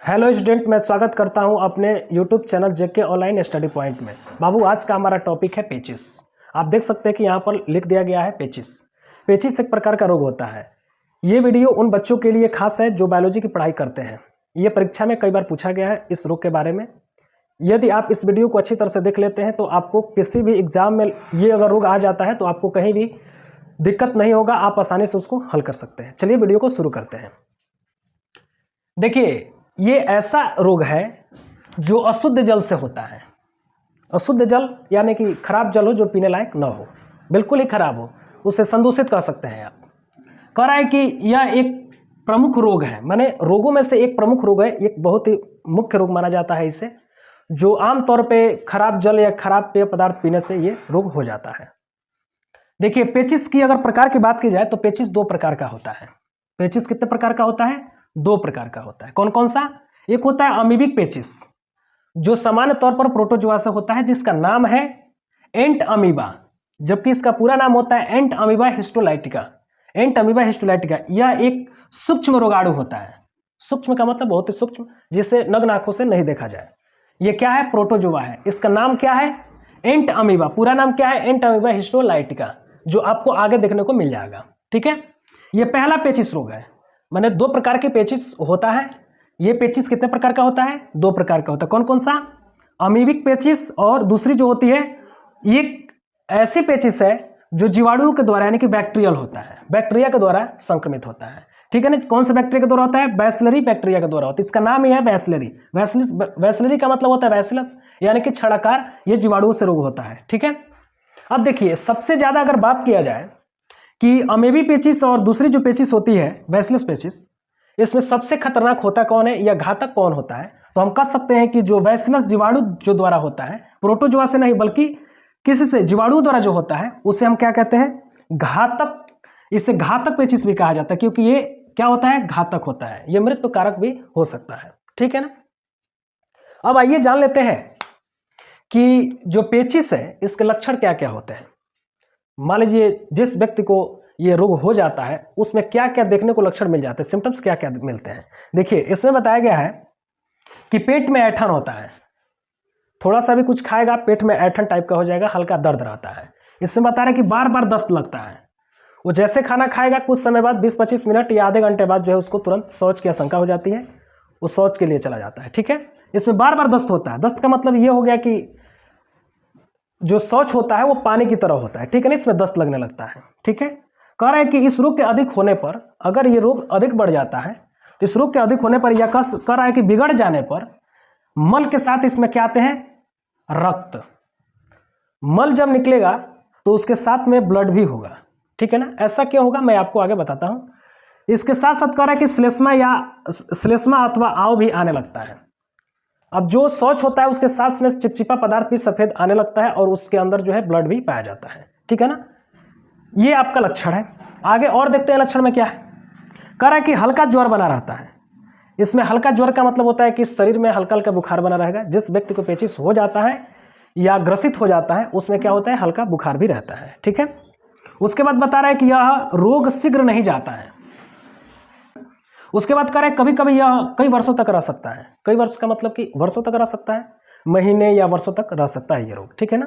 Hello student, मैं स्वागत करता हूं अपने यूट्यूब चैनल जेके ऑनलाइन स्टडी पॉइंट में। बाबू, आज का हमारा टॉपिक है पेचिस। आप देख सकते हैं कि यहाँ पर लिख दिया गया है पेचिस। पेचिस एक प्रकार का रोग होता है। ये वीडियो उन बच्चों के लिए खास है जो बायोलॉजी की पढ़ाई करते हैं। ये परीक्षा में कई बार पूछा गया है इस रोग के बारे में। यदि आप इस वीडियो को अच्छी तरह से देख लेते हैं तो आपको किसी भी एग्जाम में ये अगर रोग आ जाता है तो आपको कहीं भी दिक्कत नहीं होगा, आप आसानी से उसको हल कर सकते हैं। चलिए वीडियो को शुरू करते हैं। देखिए, ये ऐसा रोग है जो अशुद्ध जल से होता है। अशुद्ध जल यानी कि खराब जल हो जो पीने लायक न हो, बिल्कुल ही खराब हो, उसे संदूषित कर सकते हैं आप। कह रहा है कि यह एक प्रमुख रोग है, माने रोगों में से एक प्रमुख रोग है, एक बहुत ही मुख्य रोग माना जाता है इसे, जो आमतौर पे खराब जल या खराब पेय पदार्थ पीने से ये रोग हो जाता है। देखिए, पेचिस की अगर प्रकार की बात की जाए तो पेचिस दो प्रकार का होता है। पेचिस कितने प्रकार का होता है? दो प्रकार का होता है। कौन कौन सा? एक होता है अमीबिक पेचिस, जो सामान्य तौर पर प्रोटोजोआ से होता है, जिसका नाम है एंट अमीबा, जबकि इसका पूरा नाम होता है एंट अमीबा हिस्टोलाइटिका। एंट अमीबा हिस्टोलाइटिका यह एक सूक्ष्म रोगाणु होता है। सूक्ष्म का मतलब बहुत ही सूक्ष्म, जिसे नग्न आंखों से नहीं देखा जाए। यह क्या है? प्रोटोजोआ है। इसका नाम क्या है? एंट अमीबा। पूरा नाम क्या है? एंट अमीबा हिस्टोलाइटिका, जो आपको आगे देखने को मिल जाएगा। ठीक है, यह पहला पेचिस रोग है। मैंने दो प्रकार के पेचिस होता है। ये पेचिस कितने प्रकार का होता है? दो प्रकार का होता है। कौन कौन सा? अमीबिक पेचिस, और दूसरी जो होती है ये ऐसी पेचिस है जो जीवाणुओं के द्वारा यानी कि बैक्टीरियल होता है, बैक्टीरिया के द्वारा संक्रमित होता है। ठीक है ना? कौन से बैक्टीरिया के द्वारा होता है? बैसिलरी बैक्टीरिया के द्वारा होता है। इसका नाम ही है बैसिलरी। बैसिलरी का मतलब होता है बैसिलस, यानी कि छड़ाकार। ये जीवाणुओं से रोग होता है। ठीक है, अब देखिए, सबसे ज्यादा अगर बात किया जाए कि अमीबी पेचिस और दूसरी जो पेचिस होती है बैसिलस पेचिस, इसमें सबसे खतरनाक होता कौन है या घातक कौन होता है? तो हम कह सकते हैं कि जो बैसिलस जीवाणु जो द्वारा होता है, प्रोटोजोआ से नहीं बल्कि किसी से जीवाणु द्वारा जो होता है, उसे हम क्या कहते हैं? घातक। इसे घातक पेचिस भी कहा जाता है, क्योंकि ये क्या होता है? घातक होता है। ये मृत्यु कारक भी हो सकता है। ठीक है ना? अब आइए जान लेते हैं कि जो पेचिस है इसके लक्षण क्या क्या होते हैं। मान लीजिए जिस व्यक्ति को ये रोग हो जाता है उसमें क्या क्या देखने को लक्षण मिल जाते हैं, सिम्टम्स क्या क्या मिलते हैं। देखिए, इसमें बताया गया है कि पेट में ऐंठन होता है। थोड़ा सा भी कुछ खाएगा पेट में ऐंठन टाइप का हो जाएगा, हल्का दर्द रहता है। इसमें बता रहा है कि बार बार दस्त लगता है। वो जैसे खाना खाएगा कुछ समय बाद 20-25 मिनट या आधे घंटे बाद जो है उसको तुरंत शौच की आशंका हो जाती है, वो शौच के लिए चला जाता है। ठीक है, इसमें बार बार दस्त होता है। दस्त का मतलब ये हो गया कि जो शौच होता है वो पानी की तरह होता है। ठीक है ना? इसमें दस्त लगने लगता है। ठीक है, कह रहा है कि इस रोग के अधिक होने पर, अगर ये रोग अधिक बढ़ जाता है तो इस रोग के अधिक होने पर, यह कह रहा है कि बिगड़ जाने पर मल के साथ इसमें क्या आते हैं? रक्त। मल जब निकलेगा तो उसके साथ में ब्लड भी होगा। ठीक है ना? ऐसा क्यों होगा मैं आपको आगे बताता हूं। इसके साथ साथ कह रहा है कि श्लेष्मा अथवा आव भी आने लगता है। अब जो शौच होता है उसके साथ में चिपचिपा पदार्थ भी सफेद आने लगता है और उसके अंदर जो है ब्लड भी पाया जाता है। ठीक है ना? ये आपका लक्षण है। आगे और देखते हैं लक्षण में क्या है। कह रहा है कि हल्का ज्वर बना रहता है। इसमें हल्का ज्वर का मतलब होता है कि शरीर में हल्का हल्का बुखार बना रहेगा। जिस व्यक्ति को पेचिस हो जाता है या ग्रसित हो जाता है उसमें क्या होता है? हल्का बुखार भी रहता है। ठीक है, उसके बाद बता रहा है कि यह रोग शीघ्र नहीं जाता है। उसके बाद कह रहा है कभी कभी यह कई वर्षों तक रह सकता है। कई वर्ष का मतलब कि वर्षों तक रह सकता है, महीने या वर्षों तक रह सकता है ये रोग। ठीक है ना?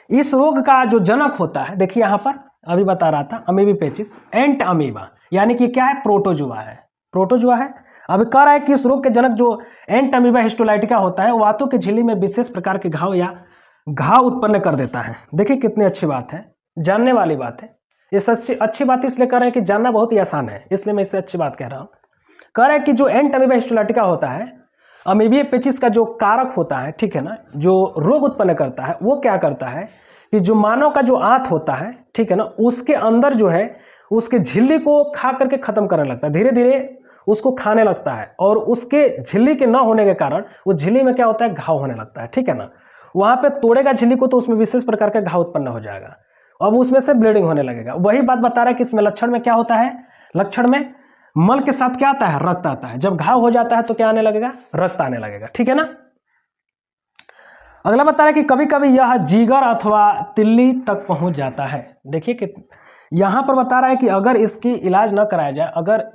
इस रोग का जो जनक होता है, देखिए यहां पर अभी बता रहा था अमीबी पेचिस, एंट अमीबा, यानी कि क्या है? प्रोटोजोआ है। प्रोटोजोआ है। अभी कह रहा है कि इस रोग के जनक जो एंट अमीबा हिस्टोलाइटिका होता है, वातों की झिल्ली में विशेष प्रकार के घाव या घाव उत्पन्न कर देता है। देखिए कितनी अच्छी बात है, जानने वाली बात है। इस अच्छी बात इसलिए कह रहे हैं कि जानना बहुत ही आसान है, इसलिए मैं इससे अच्छी बात कह रहा हूं। कह रहा है कि जो एंट अमीबा हिस्टोलाइटिका होता है, अमीबिया पेचिस का जो कारक होता है, ठीक है ना, जो रोग उत्पन्न करता है, वो क्या करता है कि जो मानव का जो आंत होता है, ठीक है ना, उसके अंदर जो है उसके झिल्ली को खा करके खत्म करने लगता है। धीरे धीरे उसको खाने लगता है और उसके झिल्ली के न होने के कारण उस झिल्ली में क्या होता है? घाव होने लगता है। ठीक है ना? वहां पे तोड़ेगा झिल्ली को तो उसमें विशेष प्रकार का घाव उत्पन्न हो जाएगा। अब उसमें से ब्लीडिंग होने लगेगा। वही बात बता रहा है कि इसमें लक्षण में क्या होता है? लक्षण में मल के साथ क्या आता है? रक्त आता है। जब घाव हो जाता है तो क्या आने लगेगा? रक्त आने लगेगा। ठीक है ना? अगला बता रहा है कि कभी कभी यह जिगर अथवा तिल्ली तक पहुंच जाता है। देखिए कि यहां पर बता रहा है कि अगर इसकी इलाज न कराया जाए, अगर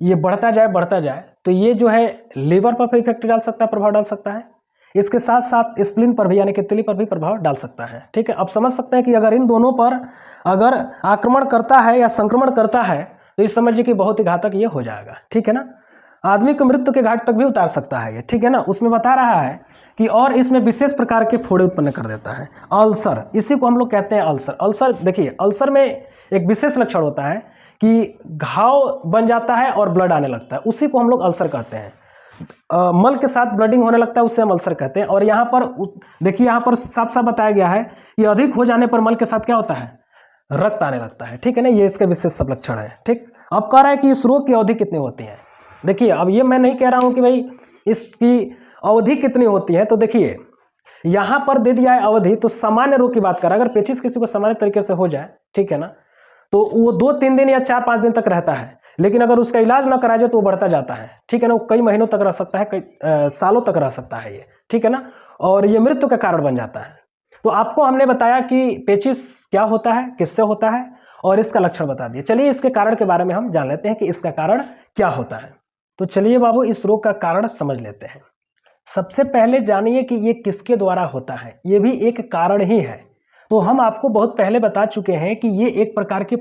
ये बढ़ता जाए तो ये जो है लीवर पर भी इफेक्ट डाल सकता है, प्रभाव डाल सकता है। इसके साथ साथ स्प्लीन पर भी यानी कि तिली पर भी प्रभाव डाल सकता है। ठीक है, अब समझ सकते हैं कि अगर इन दोनों पर अगर आक्रमण करता है या संक्रमण करता है तो इस समझिए कि बहुत ही घातक ये हो जाएगा। ठीक है ना, आदमी को मृत्यु के घाट तक भी उतार सकता है ये। ठीक है ना, उसमें बता रहा है कि और इसमें विशेष प्रकार के फोड़े उत्पन्न कर देता है। अल्सर, इसी को हम लोग कहते हैं अल्सर। अल्सर देखिए, अल्सर में एक विशेष लक्षण होता है कि घाव बन जाता है और ब्लड आने लगता है, उसी को हम लोग अल्सर कहते हैं। मल के साथ ब्लडिंग होने लगता है, उससे हम अल्सर कहते हैं। और यहाँ पर देखिए, यहाँ पर साफ साफ बताया गया है कि अधिक हो जाने पर मल के साथ क्या होता है, रक्त आने लगता है। ठीक है ना, ये इसके विशेष सब लक्षण है। ठीक, अब कह रहा है कि इस रोग की अवधि कितनी होती है। देखिए, अब ये मैं नहीं कह रहा हूँ कि भाई इसकी अवधि कितनी होती है, तो देखिए यहाँ पर दे दिया है अवधि, तो सामान्य रोग की बात करें, अगर पेचिश किसी को सामान्य तरीके से हो जाए, ठीक है ना, तो वो 2-3 दिन या 4-5 दिन तक रहता है। लेकिन अगर उसका इलाज ना कराया जाए तो वो बढ़ता जाता है। ठीक है ना, वो कई महीनों तक रह सकता है, कई सालों तक रह सकता है ये। ठीक है ना, और ये मृत्यु का कारण बन जाता है। तो आपको हमने बताया कि पेचिश क्या होता है, किससे होता है, और इसका लक्षण बता दिए। चलिए इसके कारण के बारे में हम जान लेते हैं कि इसका कारण क्या होता है। तो चलिए बाबू, इस रोग का कारण समझ लेते हैं। सबसे पहले जानिए कि ये किसके द्वारा होता है, ये भी एक कारण ही है। तो हम आपको बहुत पहले बता चुके हैं कि ये एक प्रकार के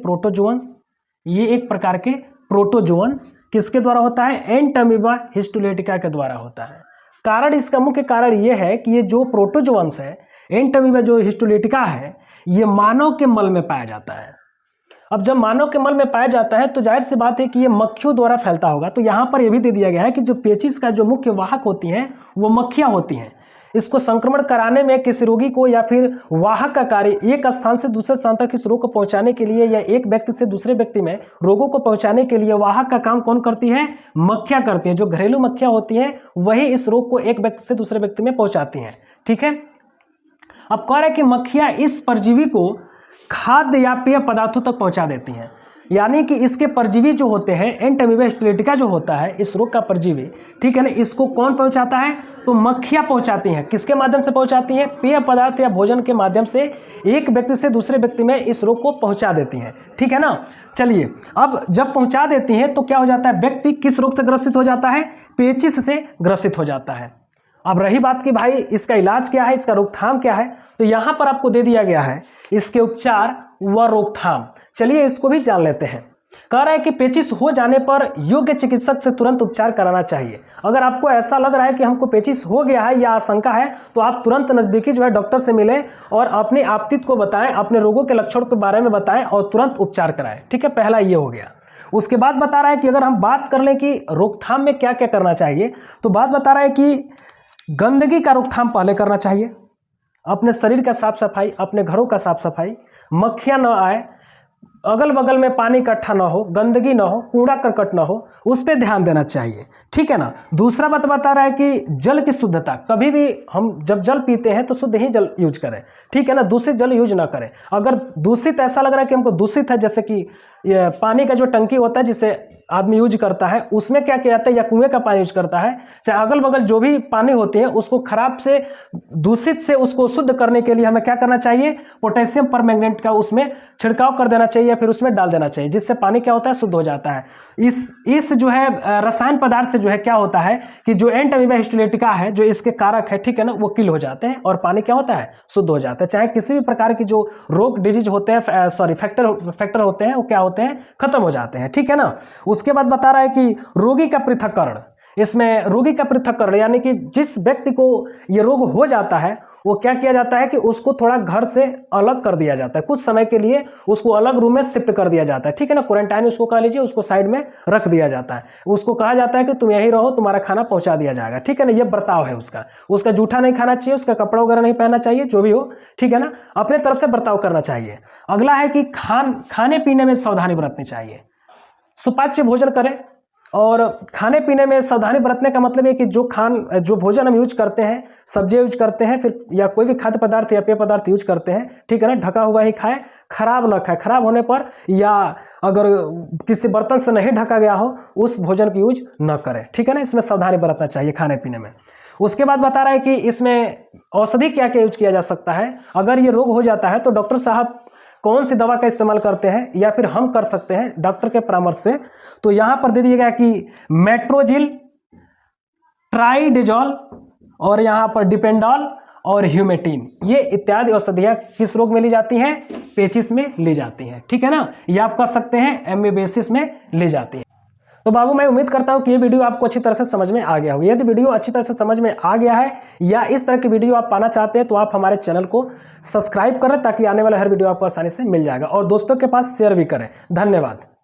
प्रोटोजोअन्स किसके द्वारा होता है, एंटमीबा हिस्टोलेटिका के द्वारा होता है। कारण, इसका मुख्य कारण ये है कि ये जो प्रोटोजोअन्स है, एंटमीबा जो हिस्टोलेटिका है, ये मानव के मल में पाया जाता है। अब जब मानव के मल में पाया जाता है तो जाहिर सी बात है कि ये मक्खियों द्वारा फैलता होगा। तो यहाँ पर यह भी दे दिया गया है कि जो पेचिश का जो मुख्य वाहक होती हैं वो मक्खियाँ होती हैं। इसको संक्रमण कराने में किसी रोगी को या फिर वाहक का कार्य एक स्थान से दूसरे स्थान तक इस रोग को पहुंचाने के लिए या एक व्यक्ति से दूसरे व्यक्ति में रोगों को पहुंचाने के लिए वाहक का काम कौन करती है, मक्खियाँ करती हैं। जो घरेलू मक्खियाँ होती हैं वही इस रोग को एक व्यक्ति से दूसरे व्यक्ति में पहुंचाती हैं। ठीक है, अब कह रहे हैं कि मक्खियाँ इस परजीवी को खाद्य या पेय पदार्थों तक पहुंचा देती हैं। यानी कि इसके परजीवी जो होते हैं, एंटमीबा हिस्टोलेटिका जो होता है इस रोग का परजीवी, ठीक है ना, इसको कौन पहुंचाता है, तो मक्खियां पहुंचाती हैं। किसके माध्यम से पहुंचाती हैं, पेय पदार्थ या भोजन के माध्यम से एक व्यक्ति से दूसरे व्यक्ति में इस रोग को पहुंचा देती हैं। ठीक है ना, चलिए अब जब पहुंचा देती हैं तो क्या हो जाता है, व्यक्ति किस रोग से ग्रसित हो जाता है, पेचिश से ग्रसित हो जाता है। अब रही बात कि भाई इसका इलाज क्या है, इसका रोकथाम क्या है, तो यहाँ पर आपको दे दिया गया है इसके उपचार व रोकथाम। चलिए इसको भी जान लेते हैं। कह रहा है कि पेचिश हो जाने पर योग्य चिकित्सक से तुरंत उपचार कराना चाहिए। अगर आपको ऐसा लग रहा है कि हमको पेचिश हो गया है या आशंका है तो आप तुरंत नज़दीकी जो है डॉक्टर से मिलें और अपनी आपतित को बताएं, अपने रोगों के लक्षण के बारे में बताएं और तुरंत उपचार कराएं। ठीक है, पहला ये हो गया। उसके बाद बता रहा है कि अगर हम बात कर लें कि रोकथाम में क्या क्या करना चाहिए, तो बात बता रहा है कि गंदगी का रोकथाम पहले करना चाहिए, अपने शरीर का साफ सफाई, अपने घरों का साफ सफाई, मक्खियाँ न आए, अगल बगल में पानी इकट्ठा ना हो, गंदगी ना हो, कूड़ा करकट ना हो, उस पर ध्यान देना चाहिए। ठीक है ना। दूसरा बात बता रहा है कि जल की शुद्धता, कभी भी हम जब जल पीते हैं तो शुद्ध ही जल यूज करें। ठीक है ना, दूषित जल यूज ना करें। अगर दूषित ऐसा लग रहा है कि हमको दूषित है, जैसे कि ये पानी का जो टंकी होता है जिसे आदमी यूज करता है, उसमें क्या किया जाता है, या कुएं का पानी यूज करता है, चाहे अगल बगल जो भी पानी होती है उसको खराब से दूषित से उसको शुद्ध करने के लिए हमें क्या करना चाहिए, पोटेशियम परमैंगनेट का उसमें छिड़काव कर देना चाहिए या फिर उसमें डाल देना चाहिए, जिससे पानी क्या होता है, शुद्ध हो जाता है। इस जो है रसायन पदार्थ से जो है क्या होता है कि जो एंटमीबा हिस्टोलेटिका है, जो इसके कारक है, ठीक है ना, वो किल हो जाते हैं और पानी क्या होता है, शुद्ध हो जाता है। चाहे किसी भी प्रकार की जो रोग डिजीज होते हैं, फैक्टर होते हैं, वो क्या होते हैं, खत्म हो जाते हैं। ठीक है ना। उसके बाद बता रहा है कि रोगी का पृथक्करण, इसमें रोगी का पृथक्करण यानी कि जिस व्यक्ति को ये रोग हो जाता है वो क्या किया जाता है कि उसको थोड़ा घर से अलग कर दिया जाता है, कुछ समय के लिए उसको अलग रूम में शिफ्ट कर दिया जाता है। ठीक है ना, क्वारंटाइन उसको कह लीजिए, उसको साइड में रख दिया जाता है। उसको कहा जाता है कि तुम यहीं रहो, तुम्हारा खाना पहुंचा दिया जाएगा। ठीक है ना, ये बर्ताव है उसका जूठा नहीं खाना चाहिए, उसका कपड़ा वगैरह नहीं पहनना चाहिए, जो भी हो। ठीक है ना, अपने तरफ से बर्ताव करना चाहिए। अगला है कि खाने पीने में सावधानी बरतनी चाहिए, सुपाच्य भोजन करें। और खाने पीने में सावधानी बरतने का मतलब है कि जो भोजन हम यूज करते हैं, सब्जी यूज करते हैं, फिर या कोई भी खाद्य पदार्थ या पेय पदार्थ यूज करते हैं, ठीक है ना, ढका हुआ ही खाएं, खराब ना खाएं। खराब होने पर या अगर किसी बर्तन से नहीं ढका गया हो उस भोजन की यूज न करें। ठीक है ना, इसमें सावधानी बरतना चाहिए खाने पीने में। उसके बाद बता रहा है कि इसमें औषधि क्या क्या यूज किया जा सकता है। अगर ये रोग हो जाता है तो डॉक्टर साहब कौन सी दवा का इस्तेमाल करते हैं या फिर हम कर सकते हैं डॉक्टर के परामर्श से, तो यहाँ पर दे दिया गया कि मेट्रोजिल, ट्राइडेजॉल और यहाँ पर डिपेंडॉल और ह्यूमेटिन, ये इत्यादि औषधियाँ किस रोग में ली जाती हैं? पेचिस में ली जाती हैं। ठीक है ना, ये आप कह सकते हैं एमीबेसिस में ली जाती है। तो बाबू मैं उम्मीद करता हूं कि ये वीडियो आपको अच्छी तरह से समझ में आ गया होगा। यदि वीडियो अच्छी तरह से समझ में आ गया है या इस तरह की वीडियो आप पाना चाहते हैं तो आप हमारे चैनल को सब्सक्राइब करें ताकि आने वाला हर वीडियो आपको आसानी से मिल जाएगा, और दोस्तों के पास शेयर भी करें। धन्यवाद।